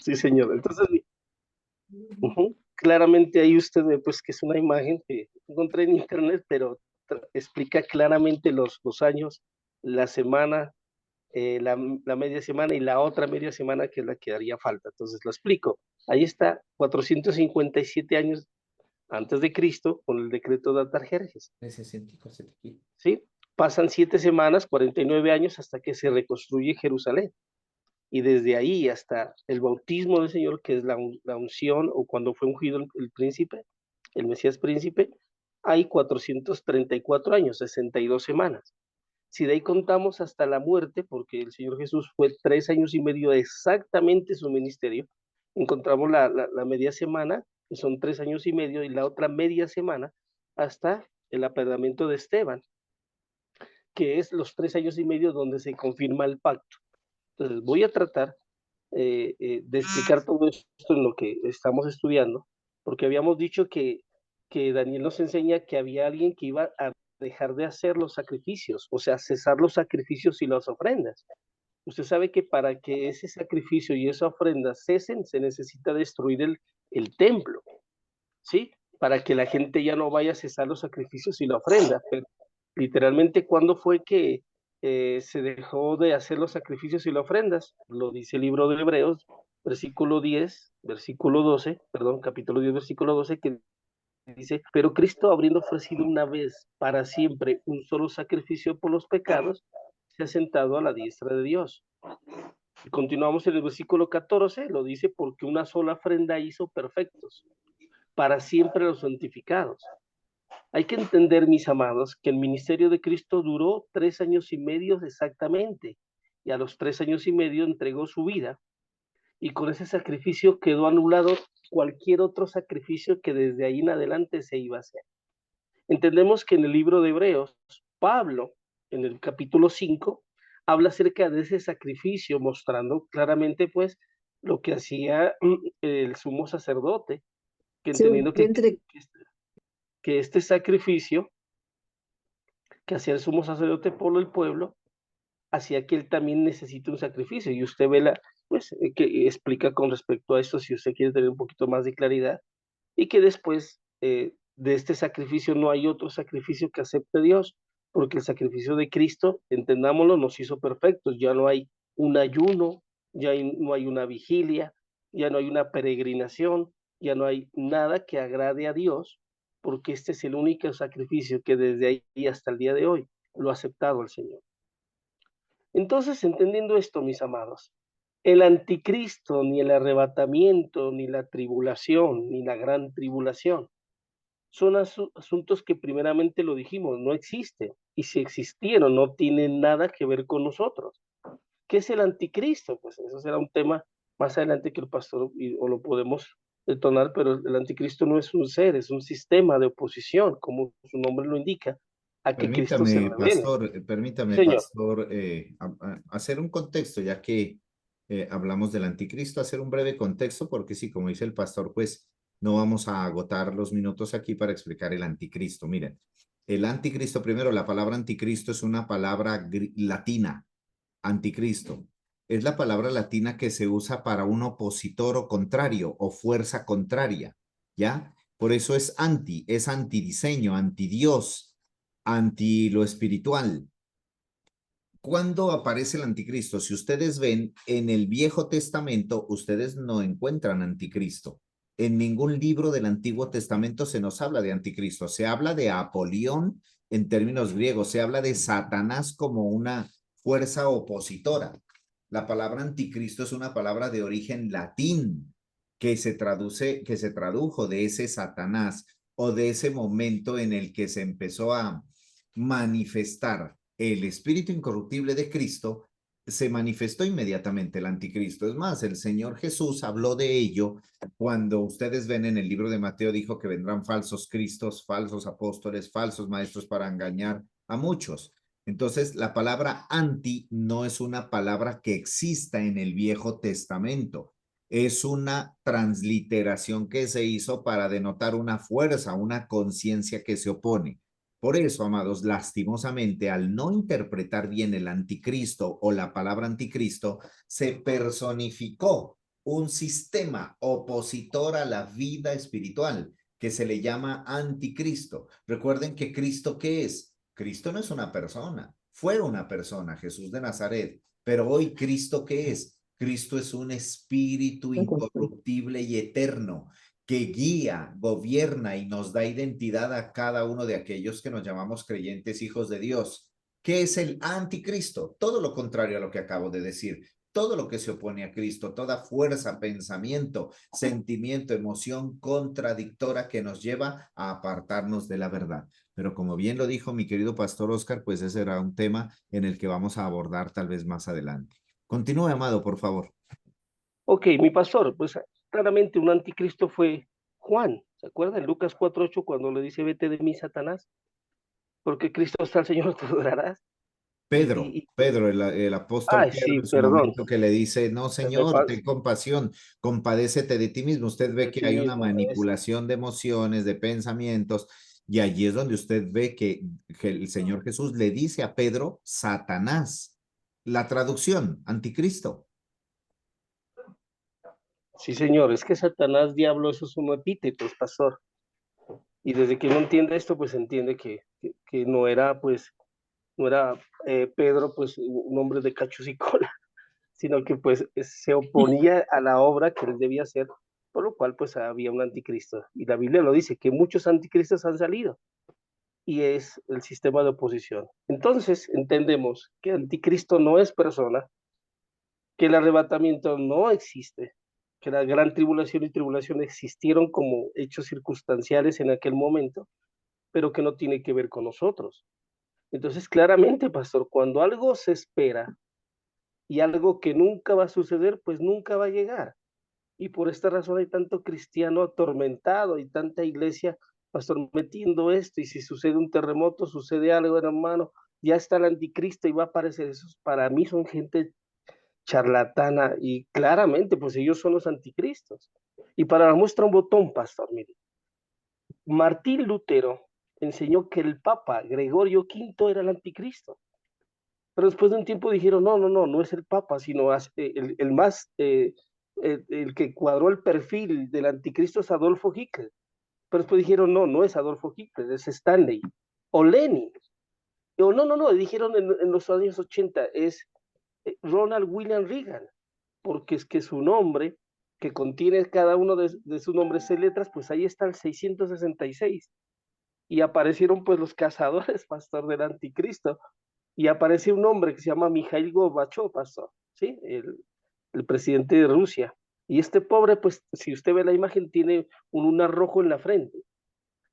Sí, señor. Entonces, claramente ahí usted ve pues que es una imagen que encontré en internet, pero explica claramente los años, la semana, la media semana y la otra media semana que es la que haría falta. Entonces lo explico. Ahí está, 457 años antes de Cristo, con el decreto de Artajerjes, ¿sí? Pasan 7 semanas, 49 años, hasta que se reconstruye Jerusalén. Y desde ahí hasta el bautismo del Señor, que es la unción, o cuando fue ungido el príncipe, el Mesías príncipe, hay 434 años, 62 semanas. Si de ahí contamos hasta la muerte, porque el Señor Jesús fue 3 años y medio exactamente su ministerio, encontramos la media semana, que son 3 años y medio, y la otra media semana hasta el apedreamiento de Esteban, que es los 3 años y medio donde se confirma el pacto. Entonces voy a tratar de explicar todo esto en lo que estamos estudiando, porque habíamos dicho que Daniel nos enseña que había alguien que iba a dejar de hacer los sacrificios, o sea, cesar los sacrificios y las ofrendas. Usted sabe que para que ese sacrificio y esa ofrenda cesen, se necesita destruir el templo, ¿sí? Para que la gente ya no vaya a cesar los sacrificios y la ofrenda. Pero, literalmente, ¿cuándo fue que se dejó de hacer los sacrificios y las ofrendas? Lo dice el libro de Hebreos, versículo 10, versículo 12, perdón, capítulo 10, versículo 12, que dice, pero Cristo, habiendo ofrecido una vez para siempre un solo sacrificio por los pecados, se ha sentado a la diestra de Dios. Y continuamos en el versículo 14, lo dice, porque una sola ofrenda hizo perfectos, para siempre los santificados. Hay que entender, mis amados, que el ministerio de Cristo duró 3 años y medio exactamente, y a los 3 años y medio entregó su vida, y con ese sacrificio quedó anulado cualquier otro sacrificio que desde ahí en adelante se iba a hacer. Entendemos que en el libro de Hebreos, Pablo, en el capítulo 5, habla acerca de ese sacrificio, mostrando claramente pues lo que hacía el sumo sacerdote, que Sí, entendiendo yo entre, que este sacrificio que hacía el sumo sacerdote por el pueblo, hacía que él también necesite un sacrificio. Y usted ve pues, que explica con respecto a esto, si usted quiere tener un poquito más de claridad, y que después de este sacrificio no hay otro sacrificio que acepte Dios, porque el sacrificio de Cristo, entendámoslo, nos hizo perfectos. Ya no hay un ayuno, no hay una vigilia, ya no hay una peregrinación, ya no hay nada que agrade a Dios, porque este es el único sacrificio que desde ahí hasta el día de hoy lo ha aceptado el Señor. Entonces, entendiendo esto, mis amados, el anticristo, ni el arrebatamiento, ni la tribulación, ni la gran tribulación, son asuntos que primeramente lo dijimos, no existen. Y si existieron, no tienen nada que ver con nosotros. ¿Qué es el anticristo? Pues eso será un tema más adelante que el pastor o lo podemos detonar, pero el anticristo no es un ser, es un sistema de oposición, como su nombre lo indica, a que Cristo se revele. Sí, Permítame, señor. pastor, hacer un contexto, ya que hablamos del anticristo, hacer un breve contexto, porque sí, como dice el pastor, pues no vamos a agotar los minutos aquí para explicar el anticristo. Miren, el anticristo, primero, la palabra anticristo es una palabra latina, anticristo. Es la palabra latina que se usa para un opositor o contrario o fuerza contraria, ¿ya? Por eso es antidiseño, antidios, anti lo espiritual. ¿Cuándo aparece el anticristo? Si ustedes ven en el Viejo Testamento, ustedes no encuentran anticristo. En ningún libro del Antiguo Testamento se nos habla de anticristo. Se habla de Apolión en términos griegos. Se habla de Satanás como una fuerza opositora. La palabra anticristo es una palabra de origen latín que se tradujo de ese Satanás o de ese momento en el que se empezó a manifestar el espíritu incorruptible de Cristo, se manifestó inmediatamente el anticristo. Es más, el Señor Jesús habló de ello cuando ustedes ven en el libro de Mateo, dijo que vendrán falsos cristos, falsos apóstoles, falsos maestros para engañar a muchos. Entonces, la palabra anti no es una palabra que exista en el Viejo Testamento. Es una transliteración que se hizo para denotar una fuerza, una conciencia que se opone. Por eso, amados, lastimosamente, al no interpretar bien el anticristo o la palabra anticristo, se personificó un sistema opositor a la vida espiritual que se le llama anticristo. Recuerden que Cristo, ¿qué es? Cristo no es una persona, fue una persona, Jesús de Nazaret, pero hoy Cristo, ¿qué es? Cristo es un espíritu incorruptible y eterno que guía, gobierna y nos da identidad a cada uno de aquellos que nos llamamos creyentes hijos de Dios. ¿Qué es el anticristo? Todo lo contrario a lo que acabo de decir. Todo lo que se opone a Cristo, toda fuerza, pensamiento, sentimiento, emoción contradictora que nos lleva a apartarnos de la verdad. Pero como bien lo dijo mi querido pastor Oscar, pues ese será un tema en el que vamos a abordar tal vez más adelante. Continúe, amado, por favor. Ok, mi pastor, pues claramente un anticristo fue Juan. ¿Se acuerdan? Lucas 4:8 cuando le dice, vete de mí, Satanás, porque Cristo está el Señor, te adorarás. Pedro, el apóstol Ay, Pedro sí, en su perdón, momento que le dice, no, se me Señor, pa- ten compasión, compadécete de ti mismo. Usted ve de que ti hay una mismo. manipulación de emociones, de pensamientos, y allí es donde usted ve que el Señor Jesús le dice a Pedro, Satanás. La traducción, anticristo. Sí, señor, es que Satanás, diablo, eso es un epíteto, pastor. Y desde que uno entiende esto, pues entiende que no era, pues, no era Pedro, pues, un hombre de cachos y cola, sino que, pues, se oponía a la obra que él debía hacer, por lo cual, pues, había un anticristo. Y la Biblia lo dice, que muchos anticristos han salido, y es el sistema de oposición. Entonces, entendemos que anticristo no es persona, que el arrebatamiento no existe, que la gran tribulación y tribulación existieron como hechos circunstanciales en aquel momento, pero que no tiene que ver con nosotros. Entonces, claramente, pastor, cuando algo se espera y algo que nunca va a suceder, pues nunca va a llegar. Y por esta razón hay tanto cristiano atormentado y tanta iglesia, pastor, metiendo esto. Y si sucede un terremoto, sucede algo, hermano, ya está el anticristo y va a aparecer. Esos para mí son gente charlatana y claramente, pues ellos son los anticristos. Y para la muestra un botón, pastor, mire, Martín Lutero enseñó que el Papa Gregorio V era el anticristo. Pero después de un tiempo dijeron, no, no, no, no es el Papa, sino el más, el que cuadró el perfil del anticristo es Adolfo Hitler. Pero después dijeron, no, no es Adolfo Hitler, es Stanley o Lenin. O no, no, no, dijeron en los años 80, es Ronald William Reagan, porque es que su nombre, que contiene cada uno de sus nombres y letras, pues ahí está el 666. Y aparecieron pues los cazadores, pastor, del anticristo, y aparece un hombre que se llama Mikhail Gorbachev, pastor, ¿sí? El presidente de Rusia. Y este pobre, pues, si usted ve la imagen, tiene un lunar rojo en la frente.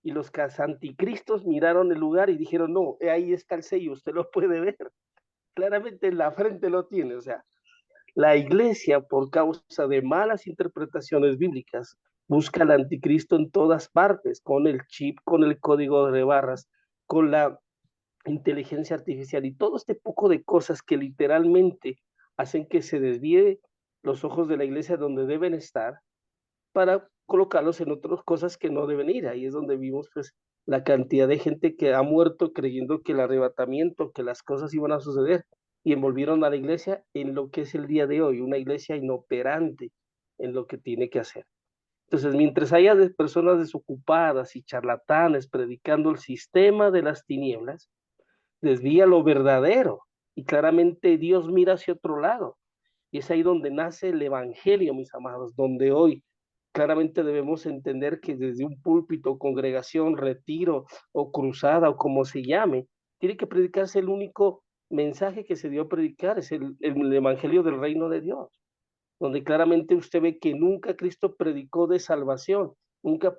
Y los anticristos miraron el lugar y dijeron, no, ahí está el sello, usted lo puede ver. Claramente en la frente lo tiene, o sea, la iglesia, por causa de malas interpretaciones bíblicas, busca al anticristo en todas partes, con el chip, con el código de barras, con la inteligencia artificial y todo este poco de cosas que literalmente hacen que se desvíe los ojos de la iglesia donde deben estar para colocarlos en otras cosas que no deben ir. Ahí es donde vimos pues la cantidad de gente que ha muerto creyendo que el arrebatamiento, que las cosas iban a suceder y envolvieron a la iglesia en lo que es el día de hoy, una iglesia inoperante en lo que tiene que hacer. Entonces, mientras haya personas desocupadas y charlatanes predicando el sistema de las tinieblas, desvía lo verdadero y claramente Dios mira hacia otro lado. Y es ahí donde nace el Evangelio, mis amados, donde hoy claramente debemos entender que desde un púlpito, congregación, retiro o cruzada o como se llame, tiene que predicarse el único mensaje que se dio a predicar, es el Evangelio del reino de Dios, donde claramente usted ve que nunca Cristo predicó de salvación, nunca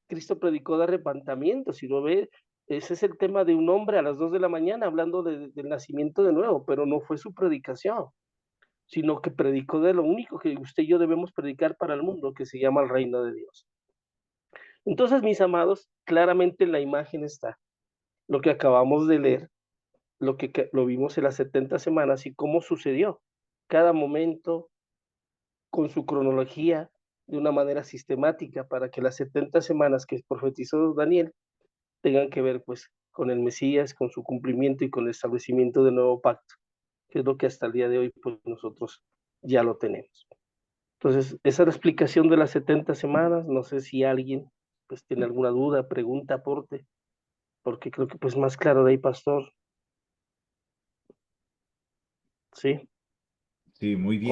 Cristo predicó de arrepentimiento, si lo ve, ese es el tema de un hombre a las 2 de la mañana hablando del nacimiento de nuevo, pero no fue su predicación, sino que predicó de lo único que usted y yo debemos predicar para el mundo, que se llama el reino de Dios. Entonces, mis amados, claramente en la imagen está lo que acabamos de leer, lo que lo vimos en las 70 semanas y cómo sucedió. Cada momento con su cronología de una manera sistemática para que las 70 semanas que profetizó Daniel tengan que ver pues con el Mesías, con su cumplimiento y con el establecimiento del nuevo pacto, que es lo que hasta el día de hoy pues nosotros ya lo tenemos. Entonces, esa es la explicación de las 70 semanas. No sé si alguien pues tiene alguna duda, pregunta, aporte, porque creo que pues más claro de ahí, pastor. Sí, Sí, muy ok.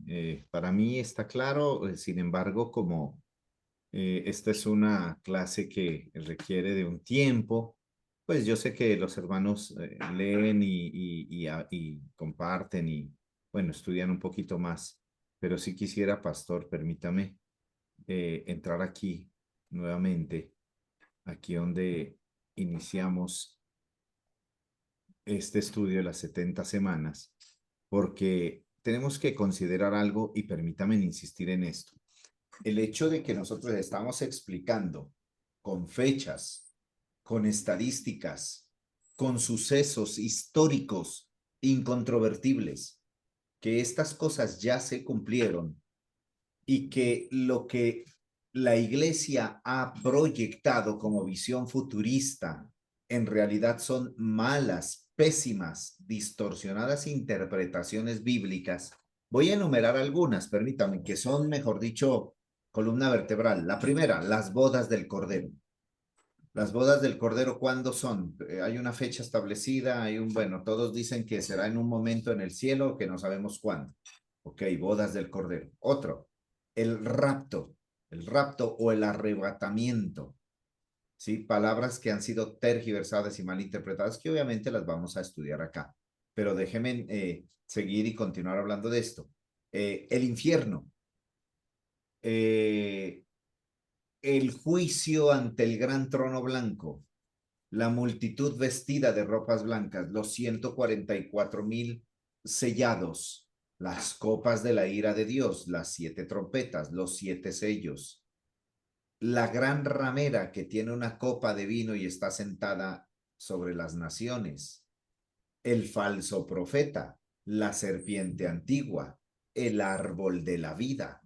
bien. Para mí está claro, sin embargo, como esta es una clase que requiere de un tiempo, pues yo sé que los hermanos leen y comparten y, bueno, estudian un poquito más, pero si quisiera, pastor, permítame entrar aquí nuevamente, aquí donde iniciamos este estudio de las 70 semanas, porque tenemos que considerar algo y permítame insistir en esto. El hecho de que nosotros estamos explicando con fechas, con estadísticas, con sucesos históricos incontrovertibles, que estas cosas ya se cumplieron y que lo que la iglesia ha proyectado como visión futurista en realidad son malas, pésimas, distorsionadas interpretaciones bíblicas. Voy a enumerar algunas, permítame, que son, mejor dicho, columna vertebral. La primera, las bodas del Cordero. Las bodas del Cordero, ¿cuándo son? Hay una fecha establecida, bueno, todos dicen que será en un momento en el cielo, que no sabemos cuándo. Ok, bodas del Cordero. Otro, el rapto o el arrebatamiento, ¿sí? Palabras que han sido tergiversadas y malinterpretadas, que obviamente las vamos a estudiar acá. Pero déjenme seguir y continuar hablando de esto. El infierno, eh, el juicio ante el gran trono blanco, la multitud vestida de ropas blancas, los 144,000 sellados, las copas de la ira de Dios, las 7 trompetas, los 7 sellos, la gran ramera que tiene una copa de vino y está sentada sobre las naciones, el falso profeta, la serpiente antigua, el árbol de la vida.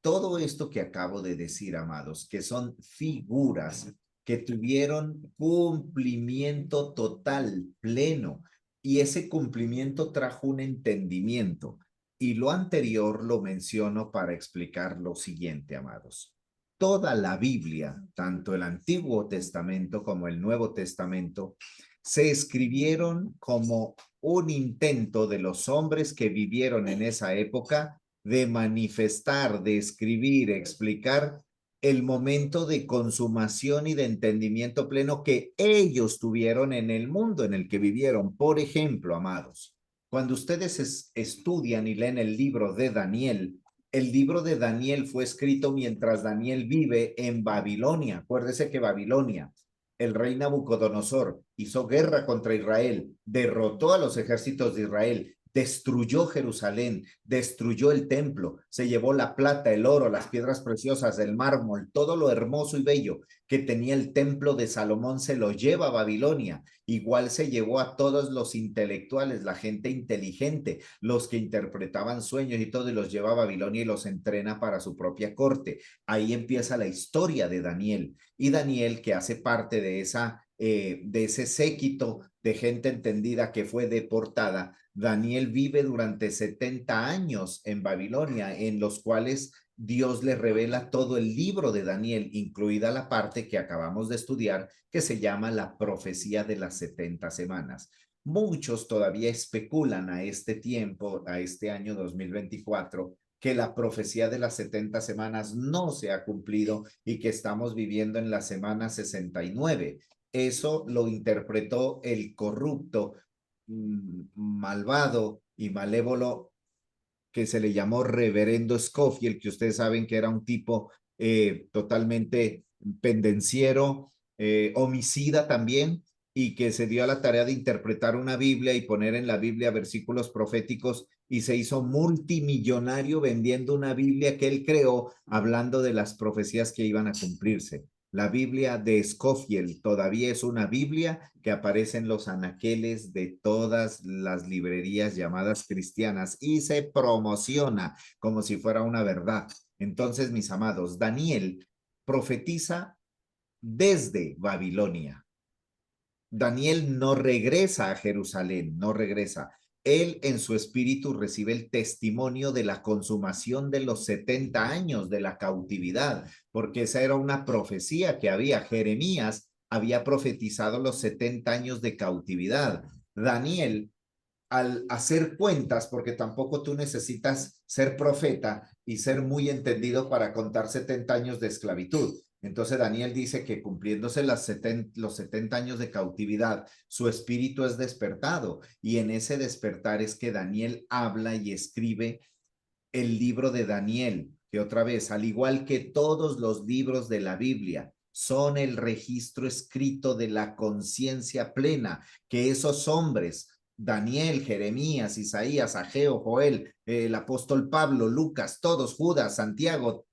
Todo esto que acabo de decir, amados, que son figuras que tuvieron cumplimiento total, pleno, y ese cumplimiento trajo un entendimiento. Y lo anterior lo menciono para explicar lo siguiente, amados. Toda la Biblia, tanto el Antiguo Testamento como el Nuevo Testamento, se escribieron como un intento de los hombres que vivieron en esa época de manifestar, de escribir, explicar el momento de consumación y de entendimiento pleno que ellos tuvieron en el mundo en el que vivieron. Por ejemplo, amados, cuando ustedes estudian y leen el libro de Daniel fue escrito mientras Daniel vive en Babilonia. Acuérdese que Babilonia, el rey Nabucodonosor hizo guerra contra Israel, derrotó a los ejércitos de Israel, destruyó Jerusalén, destruyó el templo, se llevó la plata, el oro, las piedras preciosas, el mármol, todo lo hermoso y bello que tenía el templo de Salomón se lo lleva a Babilonia. Igual se llevó a todos los intelectuales, la gente inteligente, los que interpretaban sueños y todo, y los lleva a Babilonia y los entrena para su propia corte. Ahí empieza la historia de Daniel. Y Daniel, que hace parte de ese séquito de gente entendida que fue deportada, Daniel vive durante 70 años en Babilonia, en los cuales Dios le revela todo el libro de Daniel, incluida la parte que acabamos de estudiar, que se llama la profecía de las 70 semanas. Muchos todavía especulan a este tiempo, a este año 2024, que la profecía de las 70 semanas no se ha cumplido y que estamos viviendo en la semana 69. Eso lo interpretó el corrupto, malvado y malévolo que se le llamó Reverendo Scofield, que ustedes saben que era un tipo totalmente pendenciero, homicida también, y que se dio a la tarea de interpretar una Biblia y poner en la Biblia versículos proféticos y se hizo multimillonario vendiendo una Biblia que él creó hablando de las profecías que iban a cumplirse. La Biblia de Scofield todavía es una Biblia que aparece en los anaqueles de todas las librerías llamadas cristianas y se promociona como si fuera una verdad. Entonces, mis amados, Daniel profetiza desde Babilonia. Daniel no regresa a Jerusalén, no regresa. Él en su espíritu recibe el testimonio de la consumación de los 70 años de la cautividad, porque esa era una profecía que había. Jeremías había profetizado los 70 años de cautividad. Daniel, al hacer cuentas, porque tampoco tú necesitas ser profeta y ser muy entendido para contar 70 años de esclavitud. Entonces Daniel dice que cumpliéndose los 70 años de cautividad, su espíritu es despertado, y en ese despertar es que Daniel habla y escribe el libro de Daniel, que otra vez, al igual que todos los libros de la Biblia, son el registro escrito de la conciencia plena que esos hombres, Daniel, Jeremías, Isaías, Ageo, Joel, el apóstol Pablo, Lucas, todos, Judas, Santiago,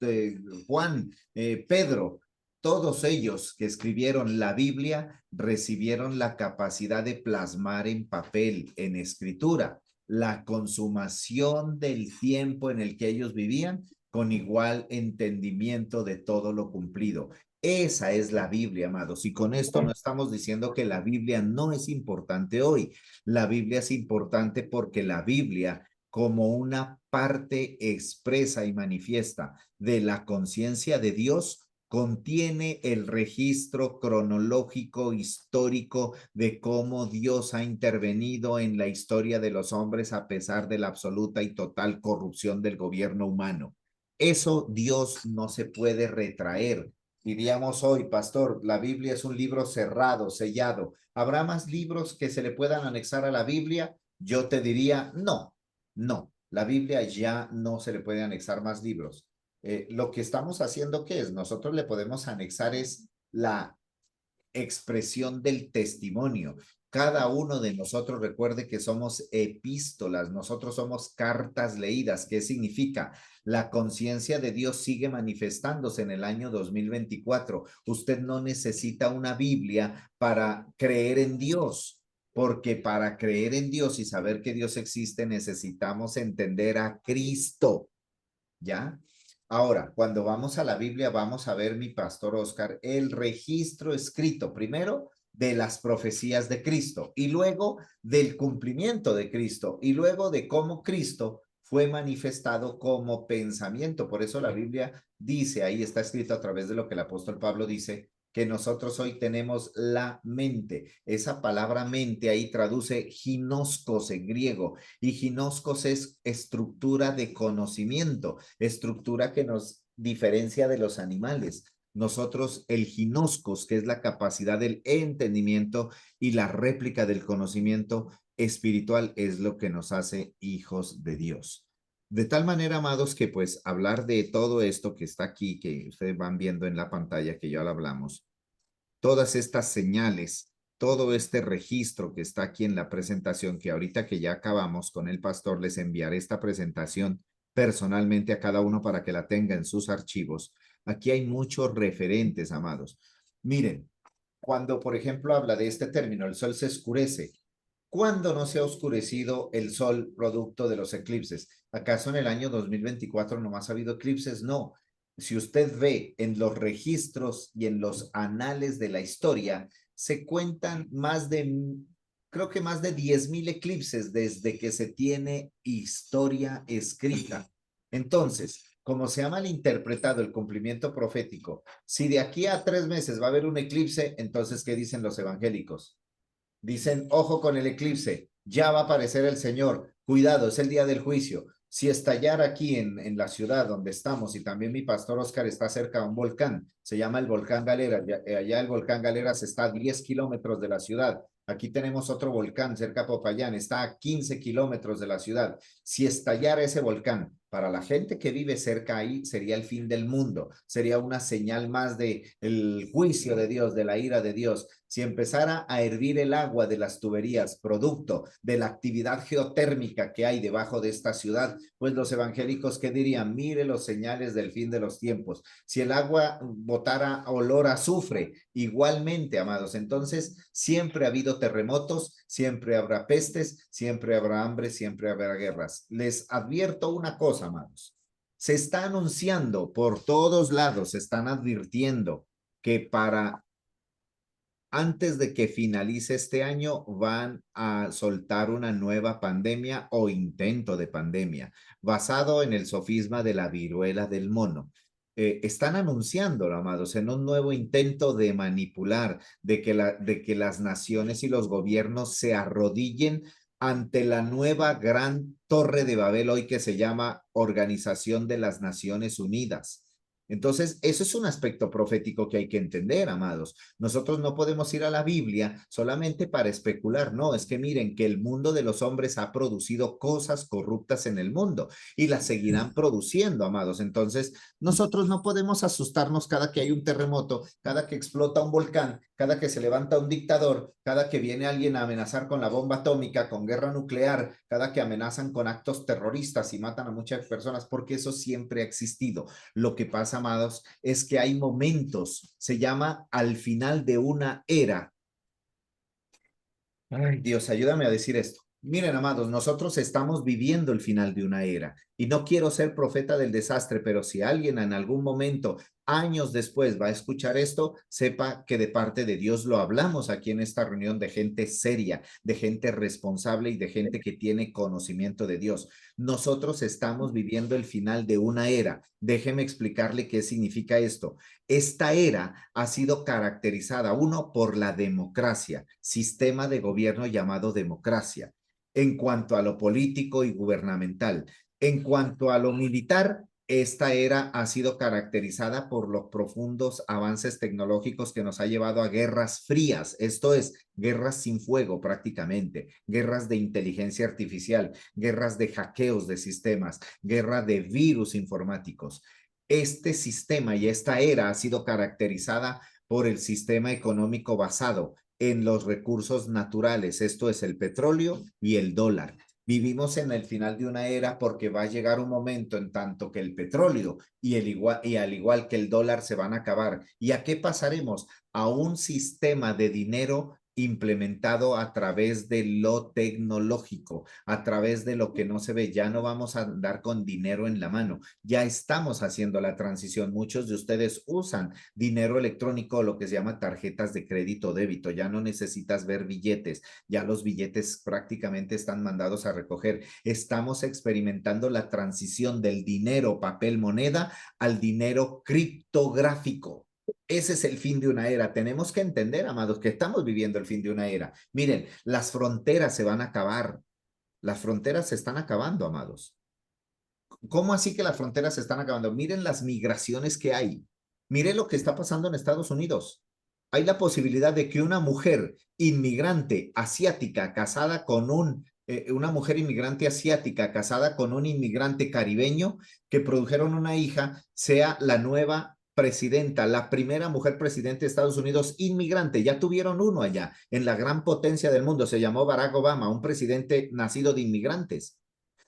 Juan, Pedro, todos ellos que escribieron la Biblia recibieron la capacidad de plasmar en papel, en escritura, la consumación del tiempo en el que ellos vivían con igual entendimiento de todo lo cumplido. Esa es la Biblia, amados. Y con esto no estamos diciendo que la Biblia no es importante hoy. La Biblia es importante porque la Biblia, como una parte expresa y manifiesta de la conciencia de Dios, contiene el registro cronológico histórico de cómo Dios ha intervenido en la historia de los hombres a pesar de la absoluta y total corrupción del gobierno humano. Eso Dios no se puede retraer. Diríamos hoy, pastor, la Biblia es un libro cerrado, sellado. ¿Habrá más libros que se le puedan anexar a la Biblia? Yo te diría, no, no. La Biblia ya no se le puede anexar más libros. Lo que estamos haciendo, ¿qué es? Nosotros le podemos anexar es la expresión del testimonio. Cada uno de nosotros recuerde que somos epístolas, nosotros somos cartas leídas. ¿Qué significa? La conciencia de Dios sigue manifestándose en el año 2024. Usted no necesita una Biblia para creer en Dios, porque para creer en Dios y saber que Dios existe necesitamos entender a Cristo. ¿Ya? Ahora, cuando vamos a la Biblia, vamos a ver, mi pastor Oscar, el registro escrito, primero de las profecías de Cristo y luego del cumplimiento de Cristo y luego de cómo Cristo fue manifestado como pensamiento. Por eso la Biblia dice, ahí está escrito a través de lo que el apóstol Pablo dice, que nosotros hoy tenemos la mente. Esa palabra mente ahí traduce ginoskos en griego, y ginoskos es estructura de conocimiento, estructura que nos diferencia de los animales. Nosotros, el ginoscos, que es la capacidad del entendimiento y la réplica del conocimiento espiritual, es lo que nos hace hijos de Dios. De tal manera, amados, que pues hablar de todo esto que está aquí, que ustedes van viendo en la pantalla, que ya lo hablamos, todas estas señales, todo este registro que está aquí en la presentación, que ahorita que ya acabamos con el pastor, les enviaré esta presentación personalmente a cada uno para que la tenga en sus archivos. Aquí hay muchos referentes, amados. Miren, cuando, por ejemplo, habla de este término, el sol se oscurece. ¿Cuándo no se ha oscurecido el sol producto de los eclipses? ¿Acaso en el año 2024 nomás ha habido eclipses? No. Si usted ve en los registros y en los anales de la historia, se cuentan creo que más de 10,000 eclipses desde que se tiene historia escrita. Entonces, como se ha malinterpretado el cumplimiento profético, si de aquí a 3 meses va a haber un eclipse, entonces, ¿qué dicen los evangélicos? Dicen, ojo con el eclipse, ya va a aparecer el Señor, cuidado, es el día del juicio. Si estallara aquí en la ciudad donde estamos, y también mi pastor Oscar está cerca de un volcán, se llama el volcán Galera, allá el volcán Galeras está a 10 kilómetros de la ciudad. Aquí tenemos otro volcán cerca de Popayán, está a 15 kilómetros de la ciudad. Si estallara ese volcán, para la gente que vive cerca ahí sería el fin del mundo, sería una señal más de el juicio de Dios, de la ira de Dios. Si empezara a hervir el agua de las tuberías, producto de la actividad geotérmica que hay debajo de esta ciudad, pues los evangélicos, ¿qué dirían? Mire los señales del fin de los tiempos. Si el agua botara olor a azufre, igualmente, amados, entonces siempre ha habido terremotos, siempre habrá pestes, siempre habrá hambre, siempre habrá guerras. Les advierto una cosa, amados. Se está anunciando por todos lados, se están advirtiendo que para antes de que finalice este año, van a soltar una nueva pandemia o intento de pandemia, basado en el sofisma de la viruela del mono. Están anunciando, amados, en un nuevo intento de manipular, de que las naciones y los gobiernos se arrodillen ante la nueva gran torre de Babel hoy que se llama Organización de las Naciones Unidas. Entonces, eso es un aspecto profético que hay que entender, amados. Nosotros no podemos ir a la Biblia solamente para especular. No, es que miren que el mundo de los hombres ha producido cosas corruptas en el mundo y las seguirán produciendo, amados. Entonces, nosotros no podemos asustarnos cada que hay un terremoto, cada que explota un volcán, cada que se levanta un dictador, cada que viene alguien a amenazar con la bomba atómica, con guerra nuclear, cada que amenazan con actos terroristas y matan a muchas personas, porque eso siempre ha existido. Lo que pasa, amados, es que hay momentos, se llama al final de una era. Ay, Dios, ayúdame a decir esto. Miren, amados, nosotros estamos viviendo el final de una era y no quiero ser profeta del desastre, pero si alguien en algún momento, años después, va a escuchar esto, sepa que de parte de Dios lo hablamos aquí en esta reunión de gente seria, de gente responsable y de gente que tiene conocimiento de Dios. Nosotros estamos viviendo el final de una era. Déjeme explicarle qué significa esto. Esta era ha sido caracterizada, uno, por la democracia, sistema de gobierno llamado democracia, en cuanto a lo político y gubernamental. En cuanto a lo militar, esta era ha sido caracterizada por los profundos avances tecnológicos que nos ha llevado a guerras frías, esto es, guerras sin fuego prácticamente, guerras de inteligencia artificial, guerras de hackeos de sistemas, guerra de virus informáticos. Este sistema y esta era ha sido caracterizada por el sistema económico basado en los recursos naturales, esto es el petróleo y el dólar. Vivimos en el final de una era porque va a llegar un momento en tanto que el petróleo y al igual que el dólar se van a acabar. ¿Y a qué pasaremos? A un sistema de dinero implementado a través de lo tecnológico, a través de lo que no se ve. Ya no vamos a andar con dinero en la mano. Ya estamos haciendo la transición. Muchos de ustedes usan dinero electrónico, lo que se llama tarjetas de crédito o débito. Ya no necesitas ver billetes. Ya los billetes prácticamente están mandados a recoger. Estamos experimentando la transición del dinero papel moneda al dinero criptográfico. Ese es el fin de una era. Tenemos que entender, amados, que estamos viviendo el fin de una era. Miren, las fronteras se van a acabar. Las fronteras se están acabando, amados. ¿Cómo así que las fronteras se están acabando? Miren las migraciones que hay. Miren lo que está pasando en Estados Unidos. Hay la posibilidad de que una mujer inmigrante asiática casada con una mujer inmigrante asiática casada con un inmigrante caribeño que produjeron una hija sea la nueva presidenta, la primera mujer presidente de Estados Unidos inmigrante. Ya tuvieron uno allá en la gran potencia del mundo. Se llamó Barack Obama, un presidente nacido de inmigrantes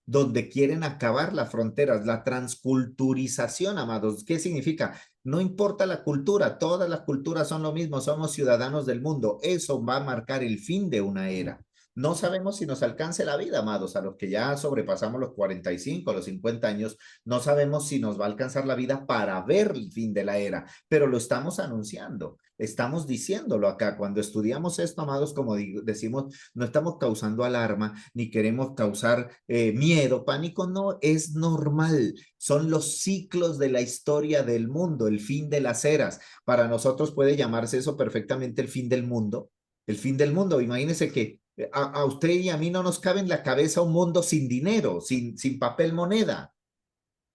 donde quieren acabar las fronteras, la transculturización, amados. ¿Qué significa? No importa la cultura, todas las culturas son lo mismo, somos ciudadanos del mundo. Eso va a marcar el fin de una era. No sabemos si nos alcance la vida, amados, a los que ya sobrepasamos los 45, los 50 años, no sabemos si nos va a alcanzar la vida para ver el fin de la era, pero lo estamos anunciando, estamos diciéndolo acá. Cuando estudiamos esto, amados, como decimos, no estamos causando alarma ni queremos causar miedo, pánico, no, es normal. Son los ciclos de la historia del mundo, el fin de las eras. Para nosotros puede llamarse eso perfectamente el fin del mundo. El fin del mundo, imagínense que a usted y a mí no nos cabe en la cabeza un mundo sin dinero, sin papel moneda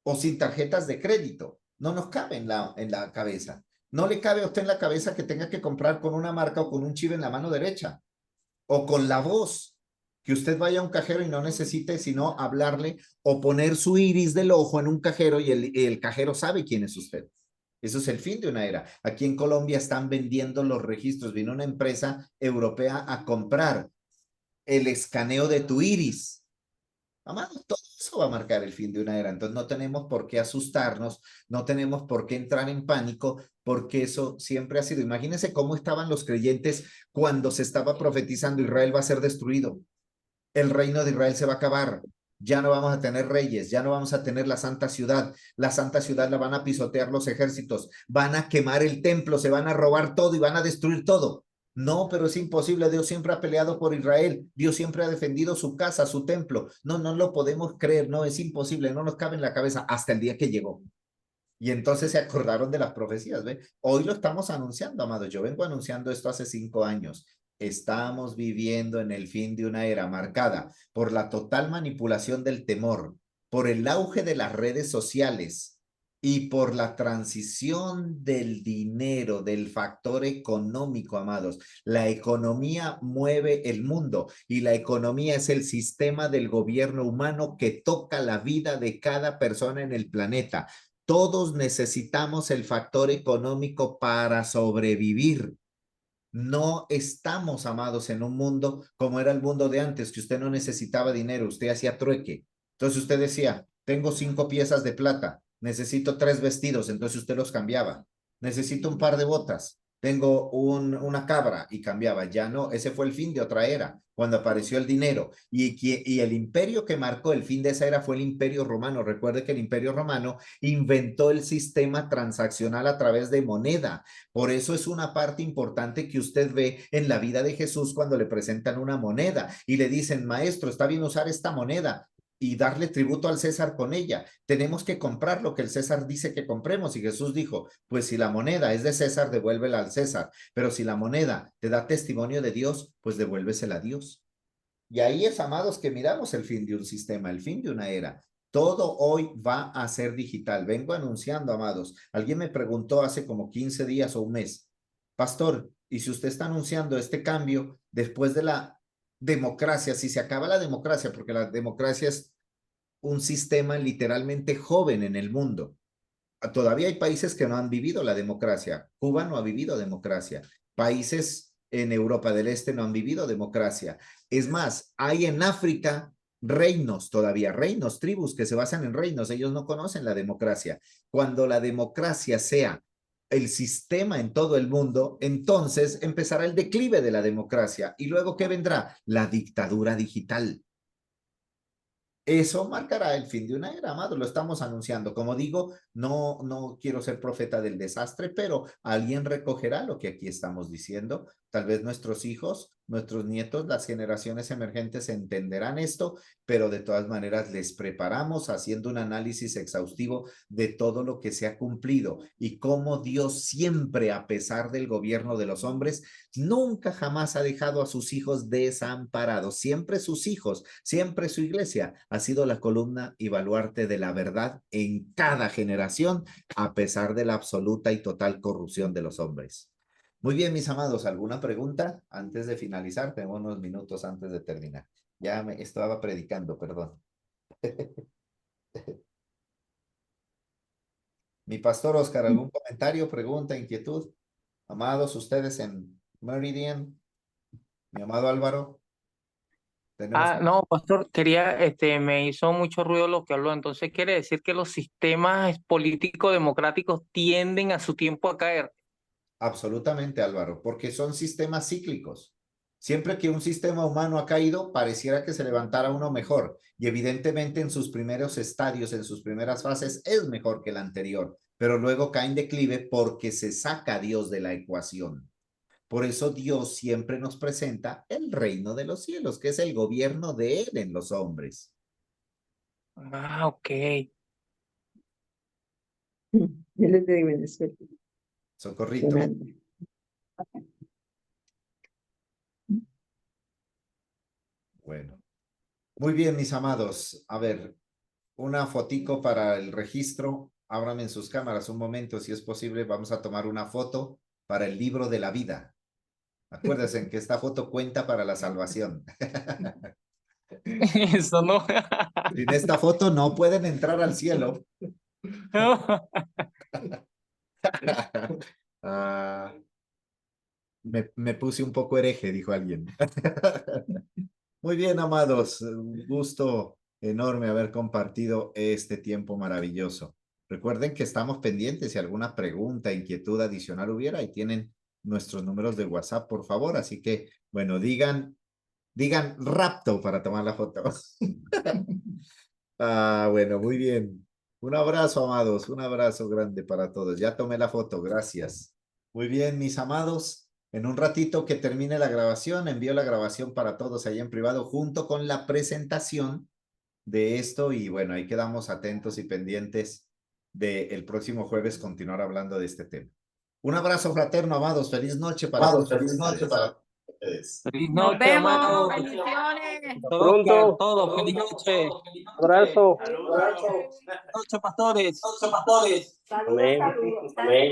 o sin tarjetas de crédito. No nos cabe en la cabeza. No le cabe a usted en la cabeza que tenga que comprar con una marca o con un chip en la mano derecha o con la voz, que usted vaya a un cajero y no necesite sino hablarle o poner su iris del ojo en un cajero y el cajero sabe quién es usted. Eso es el fin de una era. Aquí en Colombia están vendiendo los registros. Vino una empresa europea a comprar el escaneo de tu iris. Amado, todo eso va a marcar el fin de una era. Entonces no tenemos por qué asustarnos, no tenemos por qué entrar en pánico, porque eso siempre ha sido. Imagínense cómo estaban los creyentes cuando se estaba profetizando Israel va a ser destruido. El reino de Israel se va a acabar. Ya no vamos a tener reyes, ya no vamos a tener la santa ciudad. La santa ciudad la van a pisotear los ejércitos, van a quemar el templo, se van a robar todo y van a destruir todo. No, pero es imposible. Dios siempre ha peleado por Israel. Dios siempre ha defendido su casa, su templo. No, no lo podemos creer. No, es imposible. No nos cabe en la cabeza hasta el día que llegó. Y entonces se acordaron de las profecías, ¿ve? Hoy lo estamos anunciando, amados. Yo vengo anunciando esto hace 5 años. Estamos viviendo en el fin de una era marcada por la total manipulación del temor, por el auge de las redes sociales y por la transición del dinero, del factor económico, amados. La economía mueve el mundo y la economía es el sistema del gobierno humano que toca la vida de cada persona en el planeta. Todos necesitamos el factor económico para sobrevivir. No estamos, amados, en un mundo como era el mundo de antes, que usted no necesitaba dinero, usted hacía trueque. Entonces usted decía, tengo 5 piezas de plata, necesito 3 vestidos, entonces usted los cambiaba. Necesito un par de botas, tengo una cabra y cambiaba. Ya no, ese fue el fin de otra era, cuando apareció el dinero. Y el imperio que marcó el fin de esa era fue el imperio romano. Recuerde que el imperio romano inventó el sistema transaccional a través de moneda. Por eso es una parte importante que usted ve en la vida de Jesús cuando le presentan una moneda y le dicen, maestro, está bien usar esta moneda y darle tributo al César con ella. Tenemos que comprar lo que el César dice que compremos. Y Jesús dijo, pues si la moneda es de César, devuélvela al César. Pero si la moneda te da testimonio de Dios, pues devuélvesela a Dios. Y ahí es, amados, que miramos el fin de un sistema, el fin de una era. Todo hoy va a ser digital. Vengo anunciando, amados. Alguien me preguntó hace como 15 días o un mes, pastor, ¿y si usted está anunciando este cambio después de la democracia, si se acaba la democracia, porque la democracia es un sistema literalmente joven en el mundo? Todavía hay países que no han vivido la democracia. Cuba no ha vivido democracia. Países en Europa del Este no han vivido democracia. Es más, hay en África reinos todavía, reinos, tribus que se basan en reinos. Ellos no conocen la democracia. Cuando la democracia sea el sistema en todo el mundo, entonces empezará el declive de la democracia. ¿Y luego qué vendrá? La dictadura digital. Eso marcará el fin de una era, amado, lo estamos anunciando. Como digo, no quiero ser profeta del desastre, pero alguien recogerá lo que aquí estamos diciendo. Tal vez nuestros hijos, nuestros nietos, las generaciones emergentes entenderán esto, pero de todas maneras les preparamos haciendo un análisis exhaustivo de todo lo que se ha cumplido y cómo Dios siempre, a pesar del gobierno de los hombres, nunca jamás ha dejado a sus hijos desamparados. Siempre sus hijos, siempre su iglesia ha sido la columna y baluarte de la verdad en cada generación, a pesar de la absoluta y total corrupción de los hombres. Muy bien, mis amados, ¿alguna pregunta antes de finalizar? Tenemos unos minutos antes de terminar. Ya me estaba predicando, perdón. Mi pastor Oscar, ¿algún comentario, pregunta, inquietud? Amados, ustedes en Meridian, mi amado Álvaro, tenemos... No, pastor, quería, me hizo mucho ruido lo que habló. Entonces, quiere decir que los sistemas políticos democráticos tienden a su tiempo a caer. Absolutamente, Álvaro, porque son sistemas cíclicos. Siempre que un sistema humano ha caído, pareciera que se levantara uno mejor. Y evidentemente en sus primeros estadios, en sus primeras fases, es mejor que el anterior, pero luego cae en declive porque se saca a Dios de la ecuación. Por eso Dios siempre nos presenta el reino de los cielos, que es el gobierno de Él en los hombres. Ok. Él es de Venezuela. Socorrito. Bueno. Muy bien, mis amados. A ver, una fotico para el registro. Ábrame en sus cámaras un momento, si es posible. Vamos a tomar una foto para el libro de la vida. Acuérdense que esta foto cuenta para la salvación. Eso no. Sin esta foto no pueden entrar al cielo. Ah, me puse un poco hereje, dijo alguien. Muy bien, amados. Un gusto enorme haber compartido este tiempo maravilloso. Recuerden que estamos pendientes si alguna pregunta, inquietud adicional hubiera, y tienen nuestros números de WhatsApp, por favor. Así que, bueno, digan rapto para tomar la foto. Bueno, muy bien. Un abrazo, amados. Un abrazo grande para todos. Ya tomé la foto. Gracias. Muy bien, mis amados. En un ratito que termine la grabación, envío la grabación para todos ahí en privado junto con la presentación de esto y bueno, ahí quedamos atentos y pendientes de el próximo jueves continuar hablando de este tema. Un abrazo fraterno, amados. Feliz noche para todos. Feliz noche, Nos vemos, amados. bendiciones. Pronto. Todos, feliz noche. Abrazo. Feliz noche, pastores. Amén. Saludos. Amén.